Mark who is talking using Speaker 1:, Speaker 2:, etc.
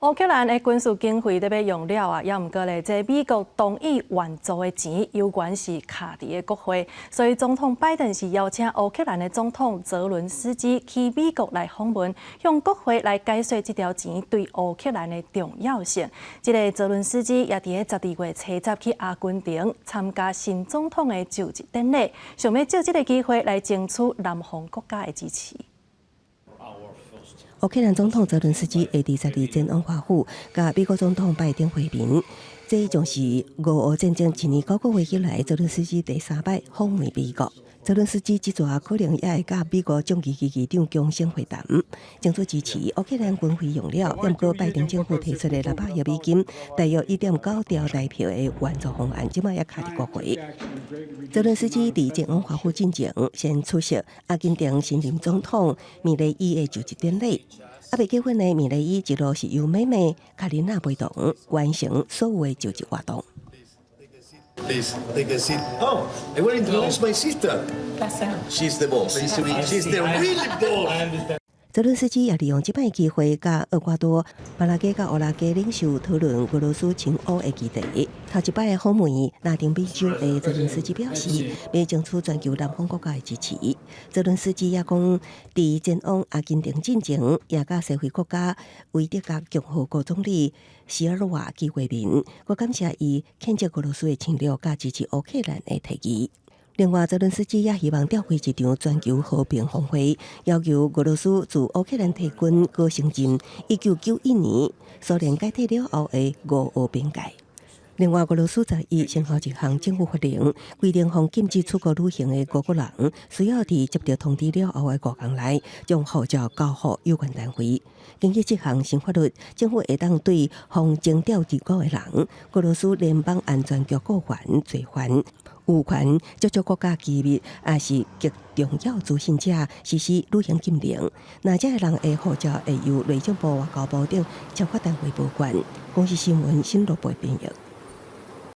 Speaker 1: 乌克兰的军事经费得要用了啊，也毋过咧，这美国同意援助的钱有关是卡伫的国会，所以总统拜登是邀请乌克兰的总统泽伦斯基去美国来访问，向国会来解说这条钱对乌克兰的重要性。这个泽伦斯基也伫个12月初10去阿根廷参加新总统的就职典礼，想要借这个机会来争取南方国家的支持。
Speaker 2: 乌克兰总统泽伦斯基下伫12前往华府，甲美国总统拜登会面。这将是俄乌战争1年9个月以来，泽伦斯基第3摆访问美国。泽伦斯基这次可能也会甲美国总机局长强生会谈，争取支持乌克兰军费用了。不过，拜登政府提出的600亿美金，大约1.9条代票的援助方案，即马也卡伫国会。泽伦斯基伫前往华府进前，先出席阿根廷新任总统米雷伊的就职典礼。未结婚的米雷伊一路是由妹妹卡琳娜陪同，完成所有的就职活动。
Speaker 3: Please take a seat. Oh, I want to introduce my sister. She's the boss. She's the really boss.
Speaker 2: 泽伦斯基也利用这摆机会，甲厄瓜多、巴拉圭甲乌拉圭领袖讨论俄罗斯侵乌的议题。头一摆的访问，拉丁美洲的泽伦斯基表示，要争取全球南方国家的支持。泽伦斯基也讲，伫前往阿根廷进前，也甲社会国家维德加共和国总理西尔瓦见会面，我感谢伊谴责俄罗斯的侵略，甲支持乌克兰的提议。另外，泽伦斯基也希望召开一场全球和平峰会，要求俄罗斯自乌克兰提军过承认1991年苏联解体了后的俄乌边界。另外，俄罗斯在生效一项政府法令，规定向禁止出国旅行的外国人，需要伫接到通知了后的5天内，将护照交予有关单位。根据这项新法律，政府会当对向征调入国的人，俄罗斯联邦安全局顾员罪犯有权接触国家机密，也是极重要资讯者实施旅行禁令。那这个人的护照会由内政部、外交部等执法单位保管。公司新闻新罗贝编译。